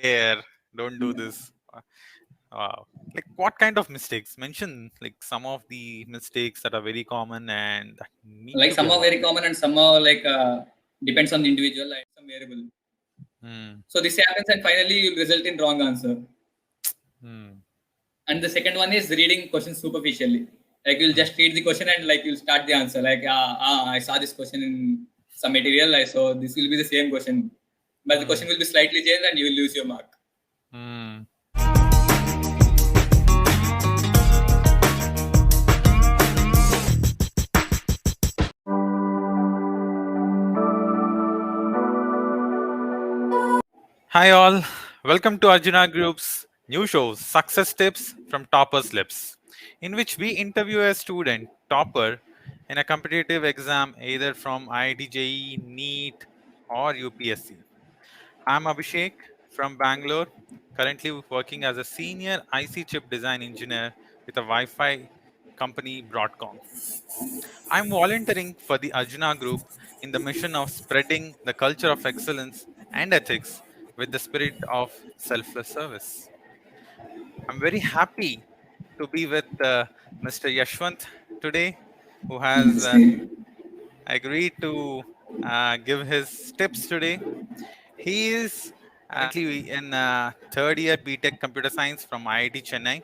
aware. Don't do Yeah. this. Wow. Like what kind of mistakes? Mention like some of the mistakes that are very common and that need Like to be some are avoided. very common and some are like depends on the individual, like some variable. Hmm. So this happens and finally you'll result in wrong answer. Hmm. And the second one is reading questions superficially. Like you'll Hmm. just read the question and like you'll start the answer. Like I saw this question in some material. I saw this will be the same question, but the Hmm. question will be slightly changed and you will lose your mark. Hmm. Hi all. Welcome to Arjuna Group's new show, Success Tips from Topper's Lips, in which we interview a student topper in a competitive exam either from IIT JEE, NEET, or UPSC. I'm Abhishek from Bangalore, currently working as a senior IC chip design engineer with a Wi-Fi company Broadcom. I'm volunteering for the Arjuna Group in the mission of spreading the culture of excellence and ethics with the spirit of selfless service. I'm very happy to be with Mr. Yashwanth today, who has Same. agreed to give his tips today. He is currently in third year BTech Computer Science from IIT Chennai.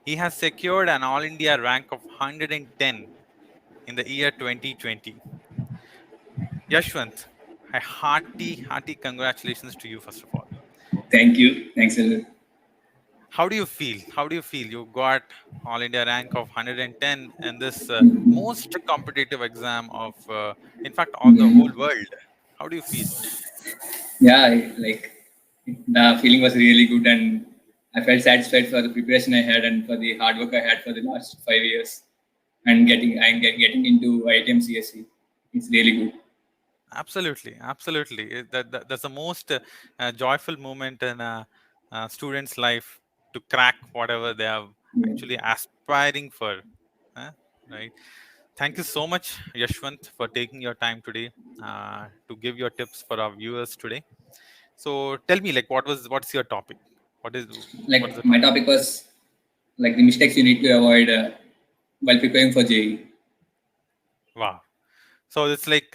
He has secured an All India rank of 110 in the year 2020. Yashwant, a hearty congratulations to you, first of all. Thank you. Thanks a lot. How do you feel? How do you feel? You got All India rank of 110 in this most competitive exam of, in fact, all the whole world. How do you feel? Yeah, like the feeling was really good, and I felt satisfied for the preparation I had and for the hard work I had for the last 5 years, and getting into ITM CSE. It's really good. Absolutely, absolutely. That's the most joyful moment in a student's life to crack whatever they are Yeah. actually aspiring for. huh? Right. Thank you so much, Yashwant, for taking your time today to give your tips for our viewers today. So tell me, like, what's your topic? What is what is Like the my topic? topic was like the mistakes you need to avoid while preparing for JEE. Wow. So it's like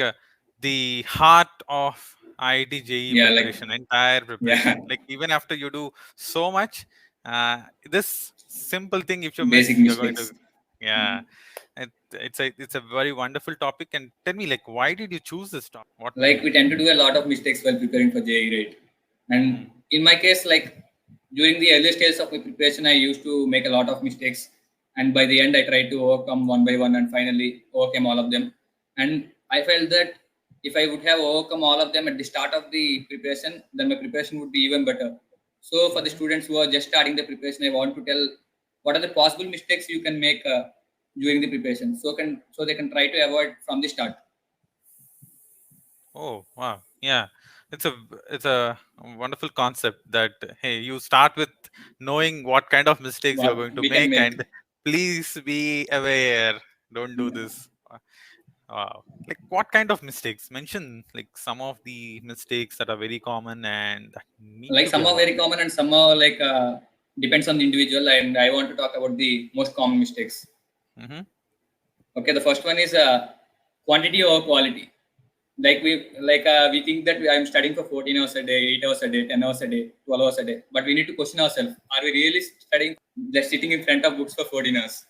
the heart of IIT JEE Yeah, like preparation, entire yeah, preparation. Like even after you do so much, this simple thing, if you basic miss, you're going to, mistakes. yeah. It's a very wonderful topic. And tell me, like, why did you choose this topic? What made Like you? we tend to do a lot of mistakes while preparing for JEE, right? And Hmm. in my case, like during the early stages of my preparation, I used to make a lot of mistakes, and by the end, I tried to overcome one by one, and finally overcame all of them. And I felt that if I would have overcome all of them at the start of the preparation, then my preparation would be even better. So for the Hmm. students who are just starting the preparation, I want to tell what are the possible mistakes you can make during the preparation, so they can try to avoid from the start. Oh, wow. Yeah. It's a wonderful concept that hey, you start with knowing what kind of mistakes you're What going to we can make, make. and please be aware. Don't do Yeah. this. Wow. Like what kind of mistakes? Mention like some of the mistakes that are very common and that need Like to be some are avoided. very common and some are like depends on the individual, and I want to talk about the most common mistakes. Mm-hmm. Okay, the first one is quantity over quality. We think that I'm studying for 14 hours a day, 8 hours a day, 10 hours a day, 12 hours a day, but we need to question ourselves, are we really studying, just sitting in front of books for 14 hours?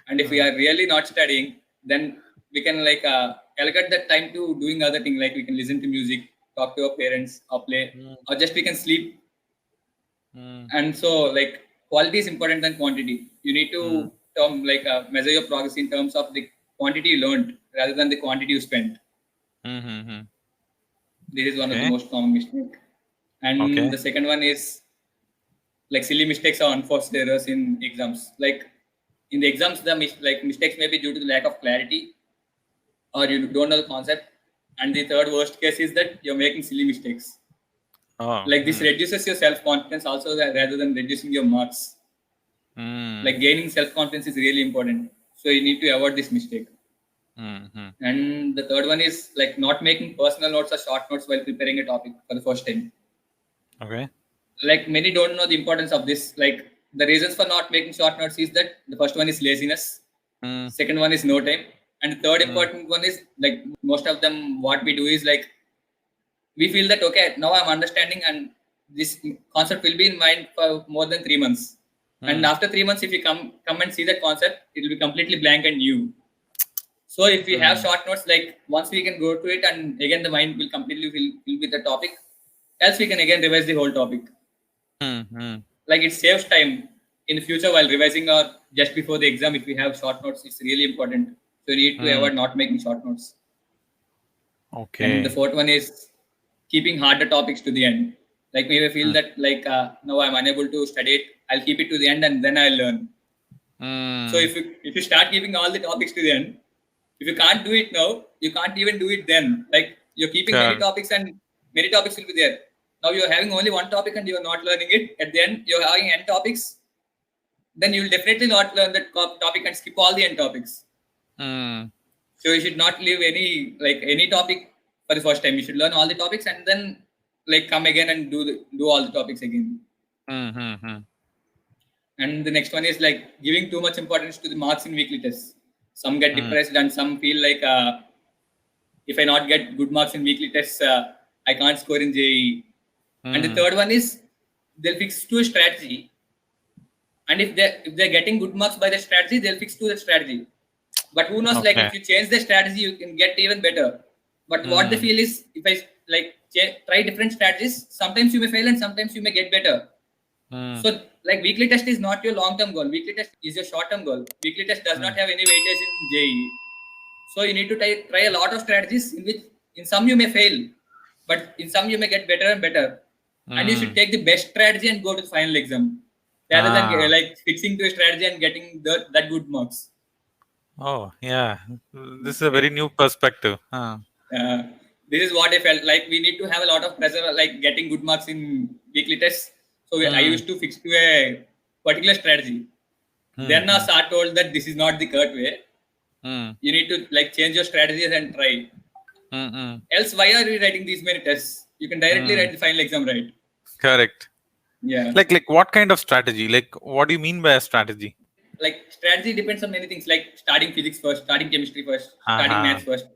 And if we Uh, are really not studying, then we can like allocate that time to doing other thing, like we can listen to music, talk to our parents, or play, mm, or just we can sleep. mm, And so like quality is important than quantity. You need to mm, measure your progress in terms of the quantity you learned rather than the quantity you spent. mm-hmm. This is one of the Okay. most common mistake. And Okay. the second one is like silly mistakes or unforced errors in exams. Like in the exams, like mistakes may be due to the lack of clarity or you don't know the concept. And the third worst case is that you're making silly mistakes. Oh. Like this reduces your self confidence also, rather than reducing your marks. Mm, Like gaining self confidence is really important, so you need to avoid this mistake. mm-hmm. And the third one is like not making personal notes or short notes while preparing a topic for the first time. Okay. Like many don't know the importance of this. Like the reasons for not making short notes is that the first one is laziness, Mm, second one is no time, and the third mm, important one is like most of them what we do is like we feel that okay now I'm understanding and this concept will be in mind for more than 3 months, and mm, after 3 months if you come and see that concept it will be completely blank and new. So if we have mm, short notes, like once we can go to it and again the mind will completely fill with the topic, else we can again revise the whole topic. mm, mm. Like it saves time in the future while revising or just before the exam. If we have short notes, it's really important. So you need to Mm. avoid not making short notes. And the Okay. fourth one is keeping harder topics to the end. Like maybe I feel Mm, that like now I'm unable to study it, I'll keep it to the end and then I'll learn. So mm. if you start keeping all the topics to the end, if you can't do it now, you can't even do it then. Like you're keeping many Correct. topics and many topics will be there. Now you're having only one topic and you're not learning it. At the end, you're having n topics, then you will definitely not learn that topic and skip all the n topics. Mm, So you should not leave any topic for the first time. You should learn all the topics and then like come again and do all the topics again. mm, mm, mm, And the next one is like giving too much importance to the marks in weekly tests. Some get mm, depressed and some feel like if I not get good marks in weekly tests, I can't score in JEE. And the mm. third one is they'll fix to a strategy, and if they're getting good marks by the strategy, they'll fix to the strategy. But who knows? Like Okay. if you change the strategy, you can get even better. But what they Mm, feel is if I like try different strategies, sometimes you may fail and sometimes you may get better. mm, So like weekly test is not your long term goal. Weekly test is your short term goal. Weekly test does not mm, have any weightage in JEE. So you need to try a lot of strategies in which in some you may fail, but in some you may get better and better. And you should mm. take the best strategy and go to the final exam rather than Ah. like fixing to a strategy and getting that good marks. Oh, yeah. This is a very Like new perspective. Ah. uh, this is what I felt like. We need to have a lot of pressure, like getting good marks in weekly tests. So I Mm, used to fix to a particular strategy. mm, Then mm, sir told that this is not the correct way. mm, You need to like change your strategies and try. mm, mm, Else, why are we writing these many tests? You can directly mm. write the final exam, right? Correct. Yeah. Like what kind of strategy? Like what do you mean by a strategy? Like strategy depends on many things, like starting physics first, starting chemistry first, starting Uh-huh. maths first.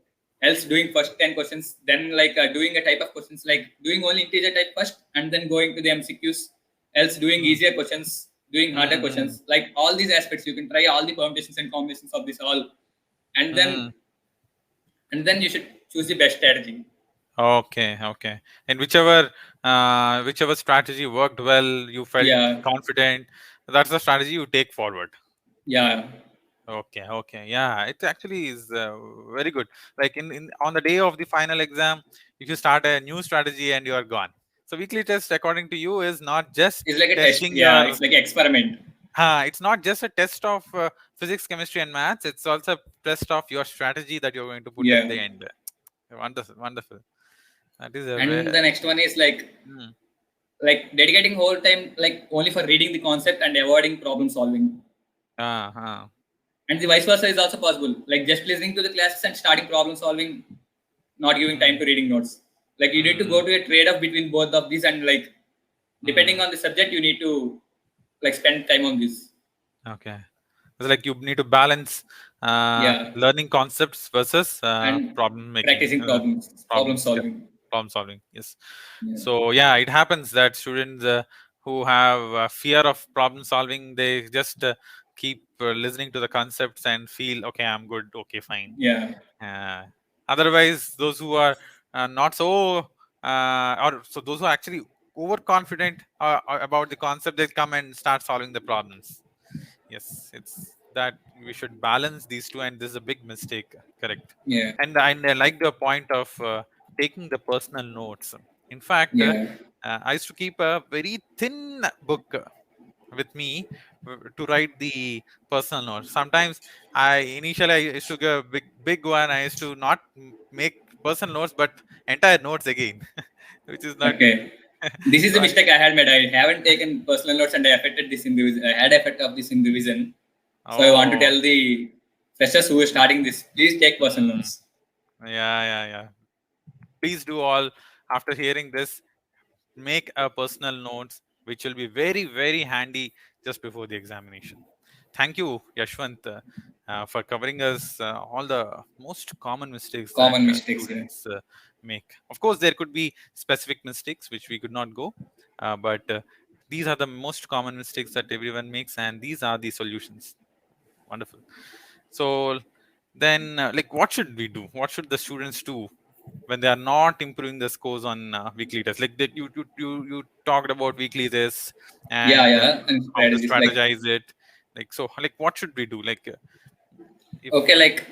Else, doing first 10 questions, then like doing a type of questions, like doing only integer type first, and then going to the MCQs. Else, doing Mm, easier questions, doing harder mm, mm, questions. Like all these aspects, you can try all the permutations and combinations of this all, and then mm. and then you should choose the best strategy. Okay, okay. And whichever strategy worked well, you felt Yeah, confident, that's the strategy you take forward. yeah, Okay, okay. Yeah, it actually is very good. Like in on the day of the final exam, if you start a new strategy and you are gone. So weekly test, according to you, is not just it's like a test. testing Yeah, your it's like an experiment. it's not just a test of physics, chemistry, and maths. It's also a test of your strategy that you're going to put at Yeah. the end. Wonderful, wonderful. That is a And very. the next one is Mm. like dedicating whole time like only for reading the concept and avoiding problem solving. Uh-huh. And the vice versa is also possible, like just listening to the classes and starting problem solving, not giving time Mm. to reading notes. Like you need to go Mm. to a trade-off between both of these, and like depending Mm. on the subject you need to like spend time on this. Okay. It's like you need to balance Yeah. learning concepts versus And problem making, practicing problem problems. Yeah, solving. problem solving. Yes. Yeah. So yeah, it happens that students who have fear of problem solving, they just keep listening to the concepts and feel, okay, I'm good, okay, fine. Yeah. Uh, Otherwise, those who are not so, or so those who are actually overconfident about the concept, they come and start solving the problems. Yes, it's that we should balance these two, and this is a big mistake. Correct. Yeah. And I like the point of taking the personal notes. In fact, Yeah. I used to keep a very thin book with me to write the personal notes. Sometimes I used to get a big one. I used to not make personal notes, but entire notes again, which is not good. Okay. This is So the mistake I had made. I haven't taken personal notes and I affected this in revision. I had effect of this in revision. So I want to oh, tell the freshers who are starting this, please take personal mm, notes. yeah, yeah, yeah. Please do all after hearing this. make a personal notes which will be very, very handy just before the examination. Thank you, Yashwant, for covering us all the most common mistakes that Common mistakes. Yeah. students make. Of course, there could be specific mistakes which we could not go, but these are the most common mistakes that everyone makes, and these are the solutions. Wonderful. So then, like, what should we do? What should the students do when they are not improving the scores on weekly tests? Like that, you talked about weekly tests Yeah, and yeah. And how to strategies like, strategize it. Like, so, like, what should we do? Like, if okay, like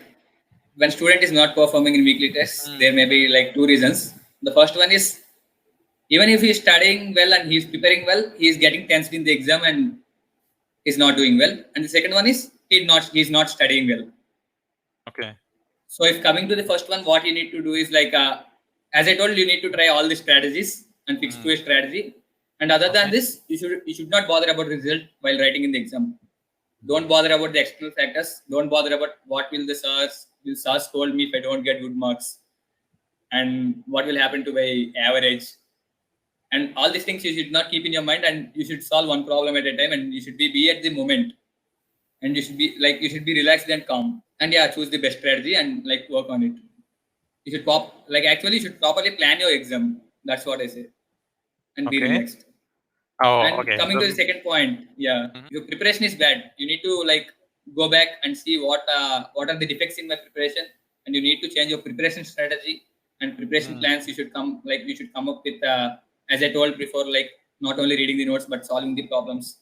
when student is not performing in weekly tests, there may be like two reasons. The first one is, even if he's studying well and he's preparing well, he's getting tensed in the exam and he's not doing well. And the second one is he's not studying well. okay, So if coming to the first one, what you need to do is like, as I told you, need to try all the strategies and fix to a strategy. And other than okay, this, you should not bother about result while writing in the exam. Don't bother about the external factors. Don't bother about what will SARS scold me if I don't get good marks, and what will happen to my average. And all these things you should not keep in your mind, and you should solve one problem at a time, and you should be at the moment, and you should be relaxed and calm. And yeah, choose the best strategy and like work on it. You should properly plan your exam. That's what I say, and be okay. relaxed. Oh, And okay. coming to the second point, yeah, Mhm, your preparation is bad. You need to like go back and see what are the defects in my preparation, and you need to change your preparation strategy and preparation mm, plans. You should come up with, as I told before, like not only reading the notes but solving the problems,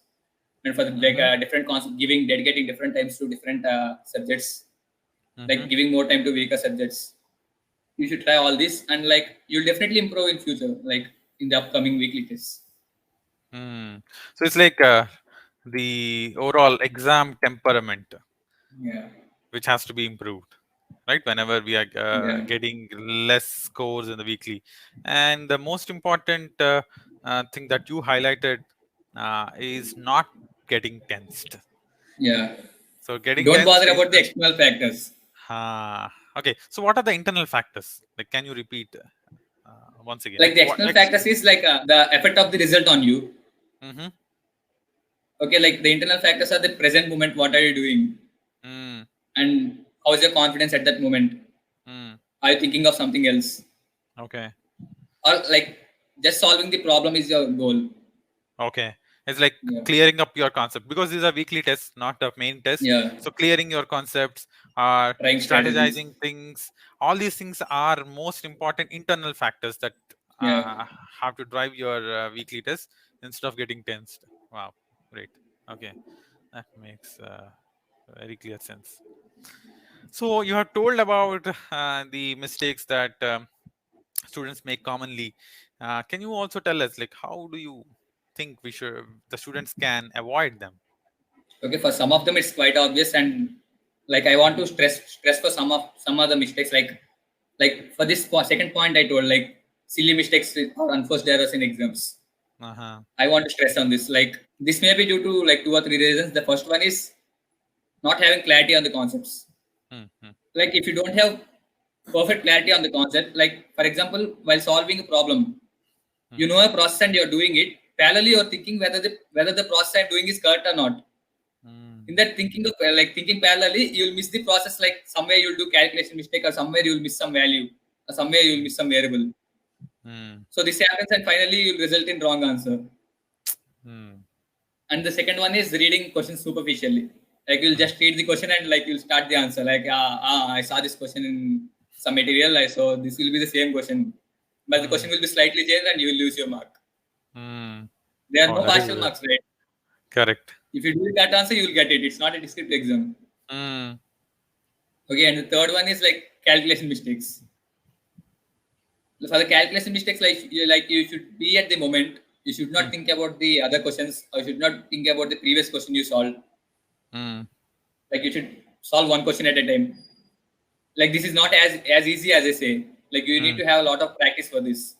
and for the like mhm, different concepts, dedicating different times to different subjects, like mhm. giving more time to weaker subjects. You should try all this, and like you'll definitely improve in future, like in the upcoming weekly tests. Mm. So it's like the overall exam temperament, Yeah, which has to be improved, right? Whenever we are yeah, getting less scores in the weekly, and the most important thing that you highlighted is not getting tensed. yeah. So getting Don't tensed bother is about the external factors. okay. So what are the internal factors? Like, can you repeat once again? Like Like the what? external Like, factors is like the effect of the result on you. mm-hmm, Okay, like the internal factors are the present moment. What are you doing, mm, and how is your confidence at that moment? mm, Are you thinking of something else, okay. or like just solving the problem is your goal? Okay. It's like Yeah, clearing up your concept because these are weekly tests, not a main test. yeah. So clearing your concepts, Trying strategies. strategizing things, all these things are most important internal factors that Yeah, uh, have to drive your weekly test instead of getting tensed. Wow, great. Okay, that makes very clear sense. So you have told about the mistakes that students make commonly. Can you also tell us, like, how do you think the students can avoid them? okay, for some of them it's quite obvious, and like I want to stress for some other mistakes, like for this second point I told, like silly mistakes or unforced errors in exams. Uh-huh. I want to stress on this. Like this may be due to like two or three reasons. The first one is not having clarity on the concepts. Mm-hmm. Like if you don't have perfect clarity on the concept, like for example, while solving a problem, you know a process and you're doing it parallelly, you're thinking whether the process I'm doing is correct or not. In Mm-hmm. that thinking parallelly, you'll miss the process. Like somewhere you'll do calculation mistake, or somewhere you'll miss some value, or somewhere you'll miss some variable. So this happens, and finally you'll result in wrong answer. Mm-hmm. And the second one is reading questions superficially. Like you'll just read the question and like you'll start the answer, like I saw this question in some material, I saw this will be the same question, but the question will be slightly changed and you will lose your mark. Mm-hmm. There are Oh, no that is partial marks, right? correct. If you do that answer, you will get it. It's not a descriptive exam. Mm-hmm. Okay, and the third one is like calculation mistakes. For the calculation mistakes, like you should be at the moment. You should not think about the other questions, or you should not think about the previous question you solved. Mm-hmm. Like you should solve one question at a time. Like this is not as easy as I say. Like you need to have a lot of practice for this.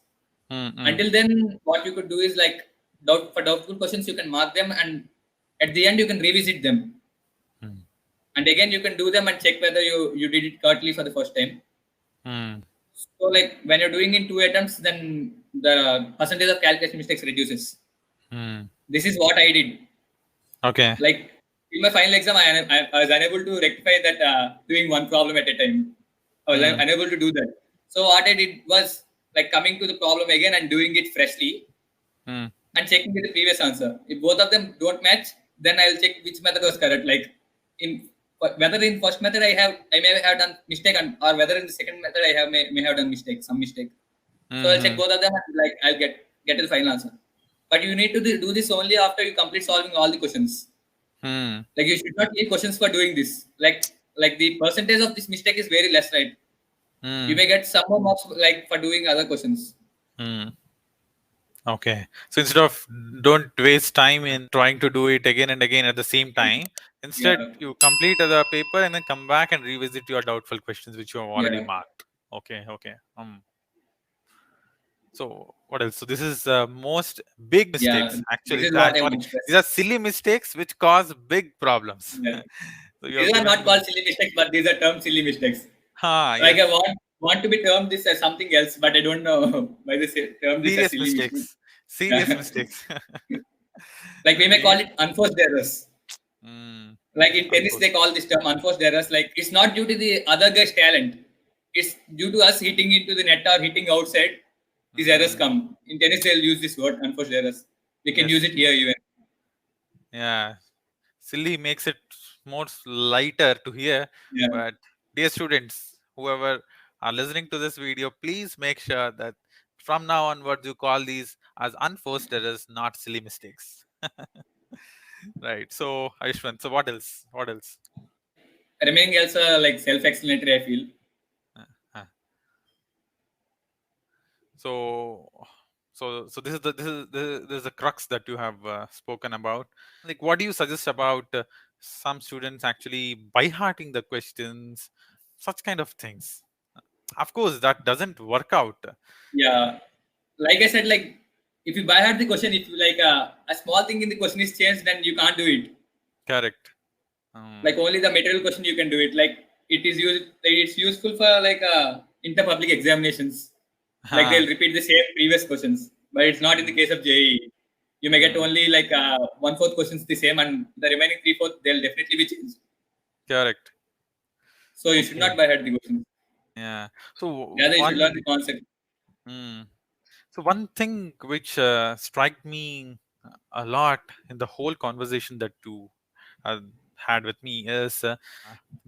Mm-hmm. Until then, what you could do is like for doubtful questions, you can mark them, and at the end you can revisit them, and again you can do them and check whether you did it correctly for the first time. Mm-hmm. So like when you're doing in two attempts, then the percentage of calculation mistakes reduces. Hmm. This is what I did. Okay. Like in my final exam, I was unable to rectify that doing one problem at a time. I was Hmm. unable to do that. So what I did was like coming to the problem again and doing it freshly Hmm. and checking with the previous answer. If both of them don't match, then I'll check which method was correct. Like in whether in first method I may have done mistake or whether in the second method may have done some mistake. So I'll check Hmm. both of them and like I'll get to the final answer. But you need to do this only after you complete solving all the questions. Hmm. Like you should not leave questions for doing this. Like the percentage of this mistake is very less, right? You Hmm. may get some more marks like for doing other questions. Hmm. Okay. So instead of don't waste time in trying to do it again and again at the same time, instead Yeah, you complete the paper and then come back and revisit your doubtful questions which you have already yeah, marked. Okay. Okay. So what else? So this is most big yeah. mistakes. This Actually, is what I sorry, want to these stress. are silly mistakes which cause big problems. Yeah. So you have These are given not the called silly mistakes, but these are termed silly mistakes. Like I yes, want to be termed this as something else, but I don't know why they say term this as serious silly mistake. mistakes. Serious Yeah. mistakes. Like we may call These. it unforced errors. Mm, Like in tennis, they unforced. call this term unforced errors. Like it's not due to the other guy's talent. It's due to us hitting into the net or hitting outside. These errors Mm, come. In tennis, they'll use this word, unforced errors. We can use yes. it here even. Yeah. Silly makes it more lighter to hear. Yeah. But dear students, whoever are listening to this video, please make sure that from now onwards you call these as unforced errors, not silly mistakes. Right. So, Aishwan, so what else? What else? Remaining else are like self-explanatory, I feel. Uh, uh, So, so this is the crux that you have spoken about. Like, what do you suggest about some students actually by hearting the questions, such kind of things? Of course, that doesn't work out. Yeah. Like I said, like if you buy hard the question, if you like a small thing in the question is changed, then you can't do it. Correct. Like only the material question you can do it. Like it's useful for like inter public examinations. Like Huh. they'll repeat the same previous questions, but it's not in the Mm, case of JEE. You may get mm, only like one fourth questions the same, and the remaining three fourth they'll definitely be changed. correct. So you should not Okay. buy head the questions. Yeah. So Rather, you should learn one. the concept. Mm, so one thing which struck me a lot in the whole conversation that you uh, had with me is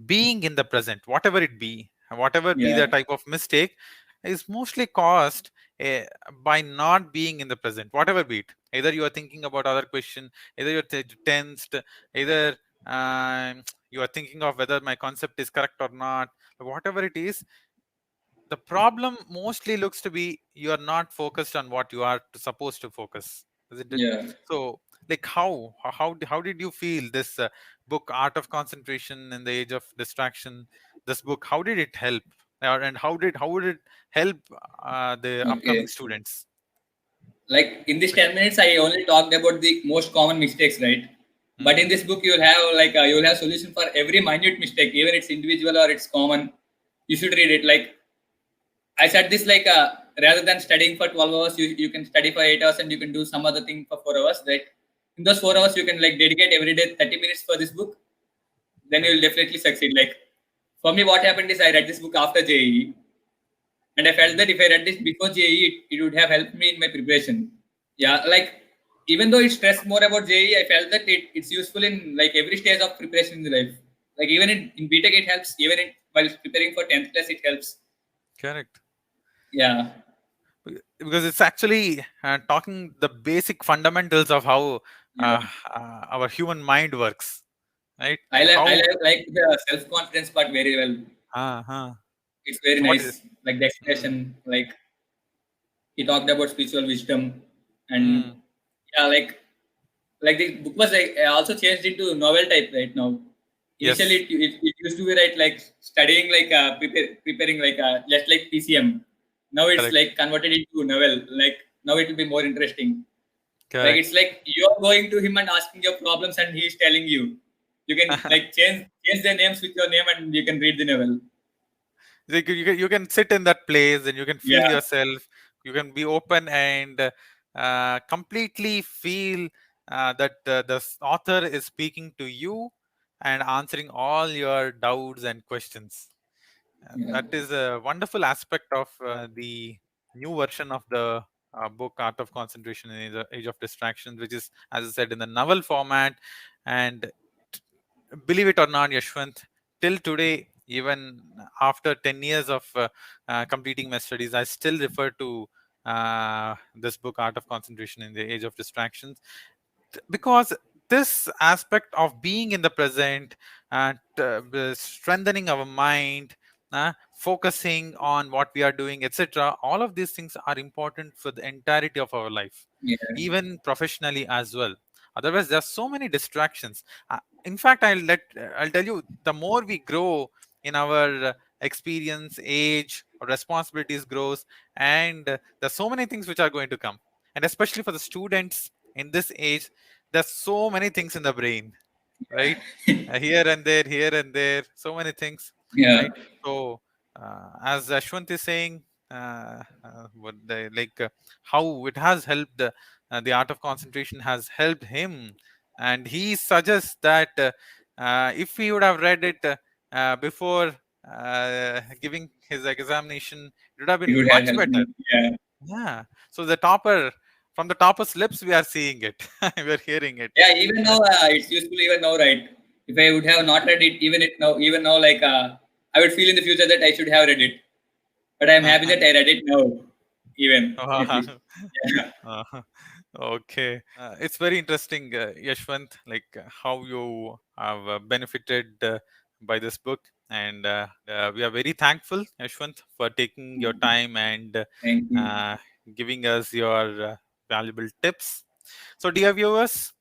being in the present, whatever it be, whatever be the Yeah, type of mistake, is mostly caused uh, by not being in the present, whatever be it. Either you are thinking about other question, either you're tensed, either you are thinking of whether my concept is correct or not. Whatever it is, the problem mostly looks to be you are not focused on what you are supposed to focus, isn't it? yeah. So like how did you feel this book Art of Concentration in the Age of Distraction, this book, how did it help, and how would it help the upcoming Okay. students? Like in this 10 minutes, I only talked about the most common mistakes, right? But in Hmm. this book, you'll have like you'll have solution for every minute mistake, even it's individual or it's common. You should read it. Like I said this, like rather than studying for 12 hours, you can study for 8 hours and you can do some other thing for 4 hours. Right? In those 4 hours, you can like dedicate every day 30 minutes for this book. Then you Okay. will definitely succeed. Like for me, what happened is I read this book after JEE, and I felt Hmm. that if I read this before JEE, it would have helped me in my preparation. Yeah, like even though it stressed more about JEE, I felt that it's useful in like every stage of preparation in the life. Like even in BTech, it helps. Even while preparing for 10th class, it helps. Correct. Yeah, Because it's actually talking the basic fundamentals of how yeah. our human mind works, right? I How like the self confidence part very well. huh. It's very So what is nice. Like the mm, explanation, like he talked about spiritual wisdom, and mm, yeah, like the book was like also changed into novel type right now. Initially, yes, it used to be right like studying like preparing like just like PCM. Now it's correct, like converted into novel. Like now it will be more interesting. Like correct. it's like you're going to him and asking your problems, and he's telling you. You can like change their names with your name, and you can read the novel. Like you can sit in that place and you can feel Yeah, yourself. you can be open and completely feel that author is speaking to you and answering all your doubts and questions. Yeah. That is a wonderful aspect of the new version of the book Art of Concentration in Age of Distractions, which is, as I said, in the novel format. And believe it or not, Yashwant, till today, even after 10 years of completing my studies, I still refer to this book, Art of Concentration in the Age of Distractions, because this aspect of being in the present and strengthening our mind, focusing on what we are doing, etc., all of these things are important for the entirety of our life, Yeah. even professionally as well. Otherwise there's so many distractions. In fact, I'll tell you, the more we grow in our experience, age, or responsibilities grows, and there's so many things which are going to come, and especially for the students in this age, there's so many things in the brain, right? Here and there, so many things, Yeah. right? So as Ashwant is saying, what the, like how it has helped, the art of concentration has helped him, and he suggests that if he would have read it before giving his examination, it would have It been would have much helped better. me. Yeah. Yeah. So the topper, from the topper's lips, we are seeing it. We are hearing it. Yeah, even Uh, now it's useful even now, right? If I would have not read it, even now, like I would feel in the future that I should have read it. But I'm happy that I read it now, even at least. Yeah. uh, okay. It's very interesting, Yashwant, like how you have benefited by this book. And we are very thankful, Yashwant, for taking your time and Thank you. uh, giving us your valuable tips. So, dear viewers,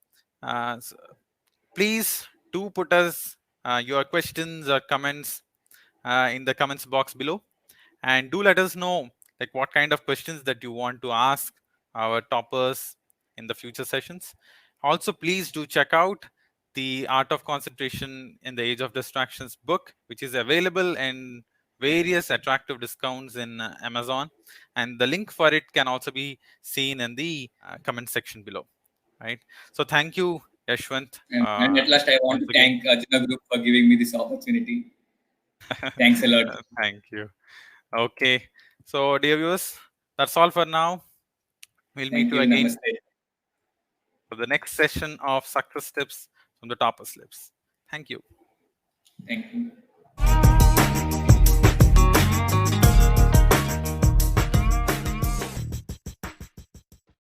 s please do put us your questions or comments in the comments box below, and do let us know like what kind of questions that you want to ask our toppers in the future sessions. Also, please do check out the Art of Concentration in the Age of Distractions book, which is available in various attractive discounts in Amazon, and the link for it can also be seen in the comment section below, right? So thank you, Yashwant, And at last, I want once to again. thank Arjuna Group for giving me this opportunity. Thanks a lot. Thank you. Okay. So, dear viewers, that's all for now. We'll meet Thank you you. again Namaste. for the next session of Success Tips from the Topper Slips. Thank you. Thank you.